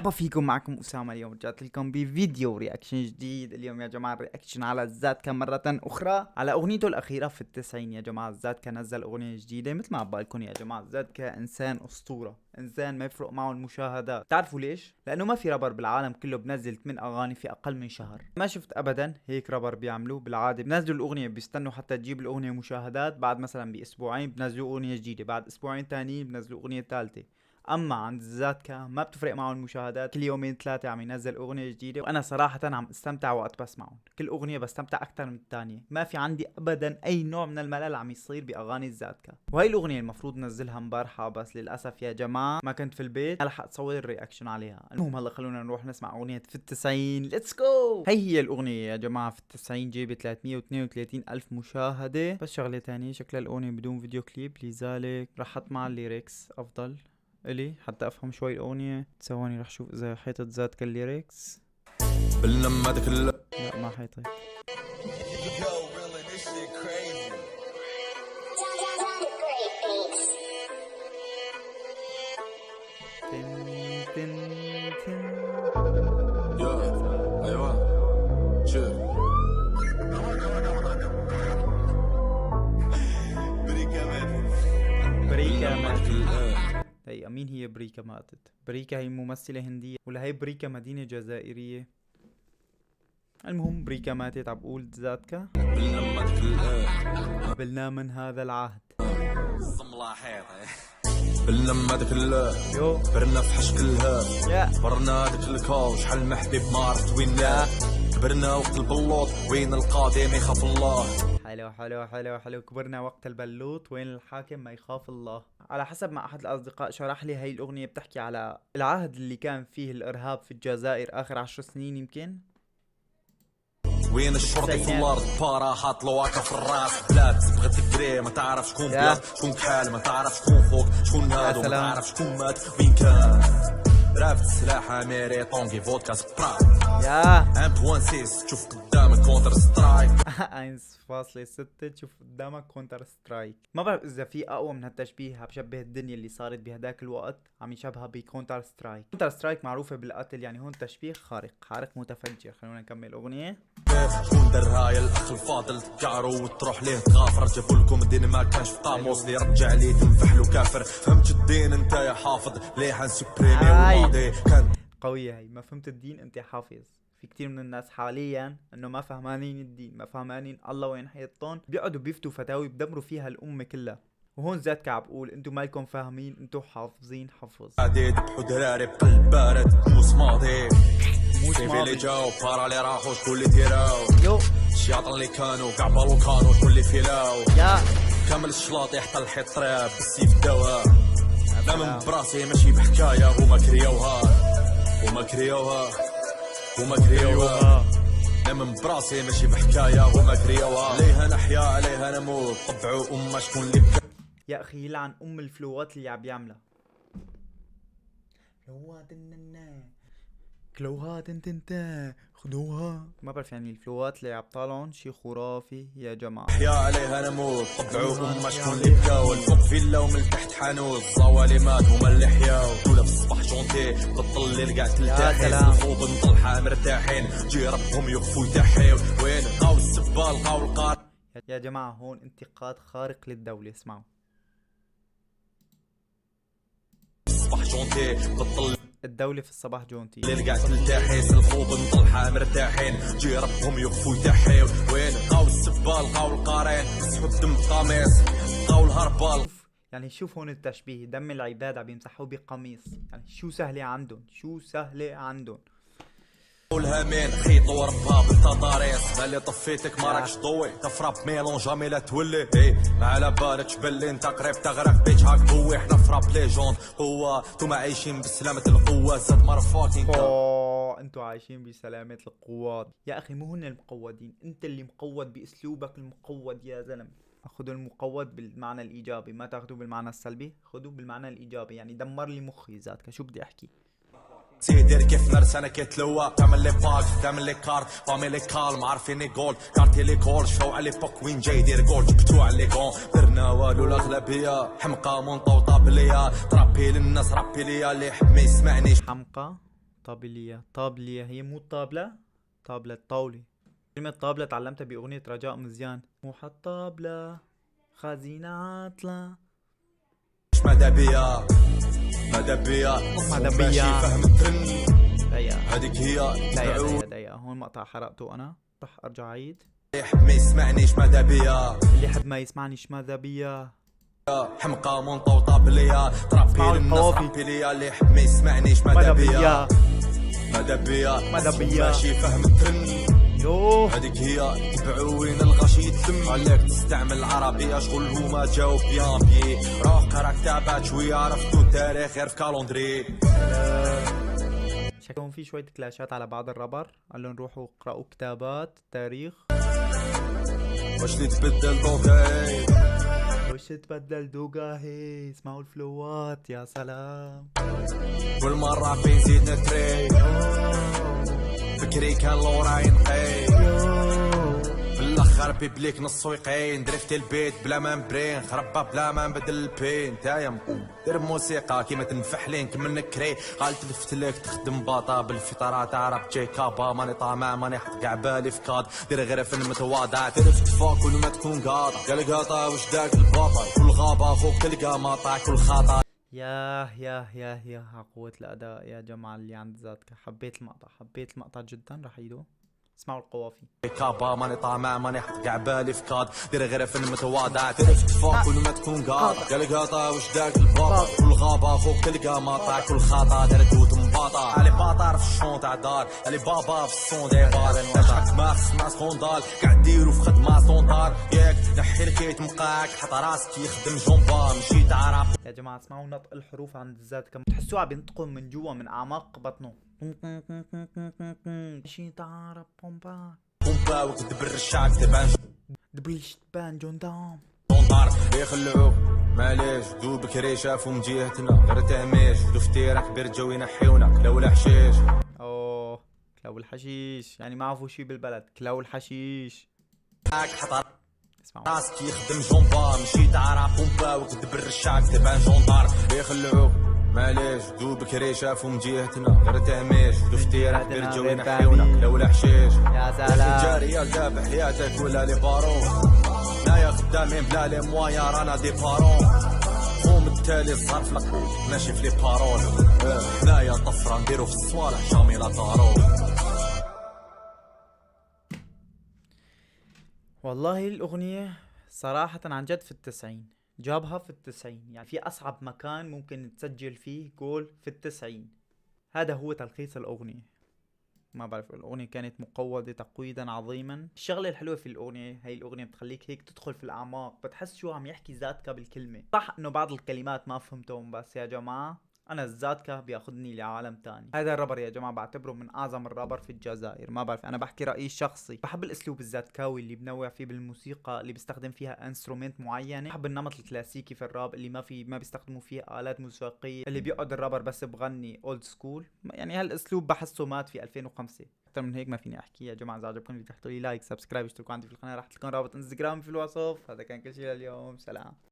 مرحبا فيكم، معكم أسامة. اليوم رجعت لكم بفيديو رياكشن جديد. اليوم يا جماعة رياكشن على زادكا مرة أخرى، على أغنيته الأخيرة في التسعين. يا جماعة زادكا نزل أغنية جديدة. مثل ما عبالكم يا جماعة، زادكا إنسان أسطورة، إنسان ما يفرق معه المشاهدات. تعرفوا ليش؟ لأنه ما في رابر بالعالم كله بنزل 8 أغاني في أقل من شهر. ما شفت أبدا هيك رابر بيعملوا. بالعادة بنزلوا الأغنية بيستنوا حتى تجيب الأغنية مشاهدات، بعد مثلا بأسبوعين بنزلوا أغنية جديدة، بعد أسبوعين تانيين بنزلوا أغنية ثالثة. اما عند زادكا ما بتفرق معه المشاهدات، كل يومين ثلاثه عم ينزل اغنيه جديده، وانا صراحه عم استمتع وقت بسمعهم. كل اغنيه بستمتع اكثر من الثانيه، ما في عندي ابدا اي نوع من الملل عم يصير باغاني زادكا. وهي الاغنيه المفروض نزلها امبارحه، بس للاسف يا جماعه ما كنت في البيت، ما لحقت اصور الرياكشن عليها. المهم هلا خلونا نروح نسمع اغنيه في التسعين. ليتس جو. هي الاغنيه يا جماعه في التسعين جايبه 332 الف مشاهده. بس شغله ثانيه، شكل الاغنيه بدون فيديو كليب، لذلك رح احط مع الليركس افضل الي حتى افهم شوي الاغنيه. ثواني رح شوف اذا حيطت زادكا الليركس. بلما داك لا ما حيطت. تن تن تن. ايوه شوف بريكا ماتت. هي مين هي بريكا ماتت؟ بريكا هي ممثلة هندية، ولا هي بريكا مدينة جزائرية؟ المهم بريكا ماتت. عم بقول زادكا قبلنا من هذا العهد. بلما داك يو برنا في حش كلها يا برنا داك الكاو شحال ما حبيب ما عرفت وين كبرنا وقت البلوط وين القاضي ما يخاف الله. حلو حلو حلو حلو. كبرنا وقت البلوط وين الحاكم ما يخاف الله. على حسب ما احد الاصدقاء شرح لي، هاي الاغنية بتحكي على العهد اللي كان فيه الارهاب في الجزائر اخر 10 سنين يمكن. وين الشرطي في الارض بارا حاط له هكا في الراس. بلاد بغات تدري ما تعرف شكون بلاد، شكون كحال ما تعرف شكون فوق شكون هادو ما تعرف شكون مات وين كان. رافد سلاح اميري طونكي فودكا سبراي يا ام 1.6 تشوف قدامك كونتر سترايك 1.6 تشوف قدامك كونتر سترايك. ما بعرف اذا في اقوى من هالتشبيه. بشبه الدنيا اللي صارت بهداك الوقت عم يشبهها بكونتر سترايك. كونتر سترايك معروفة بالقتل، يعني هون تشبيه خارق، خارق متفجر. خلونا نكمل الاغنية. شكون درها يا الاخ الفاضل تكارو وتروح ليه تغافر. جابوا لكم الدين ما كانش في قاموس اللي رجع ليه تنفح له كافر. فهمت الدين انت يا حافظ ليه حنسبريمي الماضي كان قوية هي. ما فهمت الدين انت حافظ. في كتير من الناس حاليا انه ما فهمانين الدين، ما فهمانين الله وين حيطون، بيقعدوا بيفتوا فتاوي بدمروا فيها الامة كلها. وهون زادكا عم بقول انتو مالكم فاهمين، انتو حافظين حفظ. عديد بحدراري بقلب بارد موس ماضي موس سيفي اللي ماضي. جاو بارا اللي راحو شكون اللي ديراو. يو الشياطين اللي كانوا كاع بالو كانوا شكون اللي فيلاو. يا كامل الشلاطي حتى الحيط طراب بالسيف دواء. لا من براسي ماشي بحكايه هما كريوها هما كريوها هما كريوها. لا من براسي ماشي بحكايه هما كريوها. ليها نحيا عليها نموت طبعوا امه شكون اللي يا اخي يلعن ام الفلوات اللي عم بيعملها. فلوات كلوهات انت خدوها. ما بعرف يعني الفلوات اللي عم طالعون شي خرافي يا جماعه. نحيا عليها نموت طبعوا امه شكون اللي بكاو. الفوق فيلا ومن تحت حانوت الظوالمات هما اللي حياو. ولا في الصباح جونتي بطل الليل قاع تلتاحين. الخوض نطلحها مرتاحين جي ربهم يخفوا يتحيو. وين لقاو السبال لقاو القار. يا جماعه هون انتقاد خارق للدوله. اسمعوا. الصباح جونتي بطل الدولة في الصباح جونتي الليل قاع تلتاحين. الخوض نطلحها مرتاحين جي ربهم يخفوا يتحيو. وين لقاو السبال لقاو القارين مسحوا الدم بقميص لقاو الهربال. يعني شوف هون التشبيه، دم العباد عم يمسحوه بقميص. يعني شو سهلة عندهم، شو سهلة عندهم. والهامين خيطوا ربها بالتضاريس. مالي طفيتك ما راكش ضوي تفراب ميلون جامي لا تولي. ما على بالكش بلي انت قريب تغرق بيت هاك بوي. حنا فراب ليجون هو نتوما عايشين بسلامة القوة زاد مارفاكين. انتوا عايشين بسلامة القوات. يا اخي مو هن المقودين، انت اللي مقود باسلوبك المقود يا زلمة. خذوا المقود بالمعنى الايجابي، ما تاخذوه بالمعنى السلبي، خذوه بالمعنى الايجابي. يعني دمر لي مخي زادكا. شو بدي احكي؟ سيدير كيف مرسانة كيتلوى. تعمل لي باك تعمل لي كارت فامي لي كالم عارفيني جول كارتي لي كول. شفاو على بوك وين جاي يدير جول جبتو على كون. درنا والو الاغلبيه حمقى منطوطه بليا. ترابي للناس رابي ليا اللي يحب ما يسمعنيش. حمقى طابلية طابلية، هي مو الطابلة، طابلة الطاولة. كلمة طابلة تعلمتها بأغنية رجاء مزيان. مو حطابلة خزينة عاطلة. ماذا بيا ماذا بيا ماذا ماشي بيا. فهم الترن دقيقة هذيك هي دقيقة هون مقطع حرقته أنا، رح أرجع عيد. يحب ما يسمعنيش ماذا بيا اللي حد ما يسمعنيش ماذا بيا. حمقى منطوطة بليا طرابي للناس القوافي. طرابي ليا اللي يحب ما يسمعنيش ماذا بيا ماذا بيا ماذا بيا. ماشي فهم الترن يوه هذيك هي تبعو وين الغاشي يتم عليك تستعمل العربية شغل هما جاوب بيان بي روح قرا كتابات شوية عرفتو التاريخ غير في كالوندري. شكلهم في شوية كلاشات على بعض الرابر، قال لهم روحوا اقرأوا كتابات تاريخ. واش اللي تبدل دوكاي وش تبدل دوغا هي، اسمعوا الفلوات يا سلام. كل مرة فين زيدنا تري فكري كان لورا ينقي بالاخر بيبليك نصو يقين درفت البيت بلا ما نبرين خربة بلا ما نبدل البين تايم دير موسيقى كيما تنفحلين كمل نكري قال تلفت لك تخدم باطا بالفطرة تعرف جاي كابا ماني طامع ماني حط كاع بالي في كاد دير غير فن متواضع تلفت فوق كل ما تكون قاطع قال قاطع وش داك الباطا كل غابة فوق تلقى ماطع كل خطأ. يا قوة الأداء يا جماعة اللي عند ذاتك. حبيت المقطع جدا، رح يدو اسمعوا القوافي. كابا ماني طامع ماني حط كاع بالي في كاد دير غير فن متواضع تلفت فوق كل ما تكون قاطع قال قاطع وش داك الباطا كل غابة فوق تلقى ماطع كل خطأ دير دوت مباطع علي باطار في الشون تاع دار علي بابا في الصون داي بار نتاعك ما خصنا سكوندال قاعد ديرو في خدمة سونطار ياك نحي الكيت مقاك حط راسك يخدم جومبا مشي تعرف. يا جماعة اسمعوا نطق الحروف عند الزاد كم تحسوها بينطقوا من جوا من أعماق بطنه. مشي تعرف بومبا بومبا وكتب الرشاق تبان دبلش تبان جوندام سونطار يخلعوك معليش دو بكري شافو من جهتنا غير تهميش دو فتيرة كبير جو ينحيونا كلاو الحشيش. اوه كلاو الحشيش يعني ما عرفوا شي بالبلد، كلاو الحشيش. حط اسمعوا راسك يخدم جومبا مشي تعرف بومبا وكتب الرشاق تبان جونطار يخلعوك معليش دو بكري شافو من جهتنا غير تهميش دو فتيرة كبير جو ينحيونا كلاو الحشيش. يا سلام. جاري الدابع حياتك ولا لي بارون نايا خدامين بلا لي موايا رانا دي بارون قوم التالي الصرف لك ماشي في لي بارول نايا طفرة نديرو في الصوالح جامي لا دارو. والله الأغنية صراحة عن جد في التسعين، جابها في التسعين، يعني في أصعب مكان ممكن تسجل فيه جول في التسعين. هذا هو تلخيص الأغنية. ما بعرف، الأغنية كانت مقودة تقويدا عظيما. الشغلة الحلوة في الأغنية هي الأغنية بتخليك هيك تدخل في الأعماق، بتحس شو عم يحكي زاتكا بالكلمة. صح إنه بعض الكلمات ما فهمتهم، بس يا جماعة أنا الزاتكا بياخدني لعالم تاني. هذا الرابر يا جماعة بعتبره من أعظم الرابر في الجزائر. ما بعرف، أنا بحكي رأيي الشخصي. بحب الأسلوب الزاتكاوي اللي بنوع فيه بالموسيقى، اللي بيستخدم فيها انسترومنت معينة. بحب النمط الكلاسيكي في الراب اللي ما بيستخدموا فيه آلات موسيقية، اللي بيقعد الرابر بس بغني اولد سكول. يعني هالأسلوب بحسه مات في 2005. أكثر من هيك ما فيني أحكي. يا جماعة إذا عجبكم الفيديو تحطوا لي لايك، سبسكرايب، اشتركوا عندي في القناة، رح تلقون رابط انستغرام في الوصف. هذا كان كل شيء لليوم، سلام.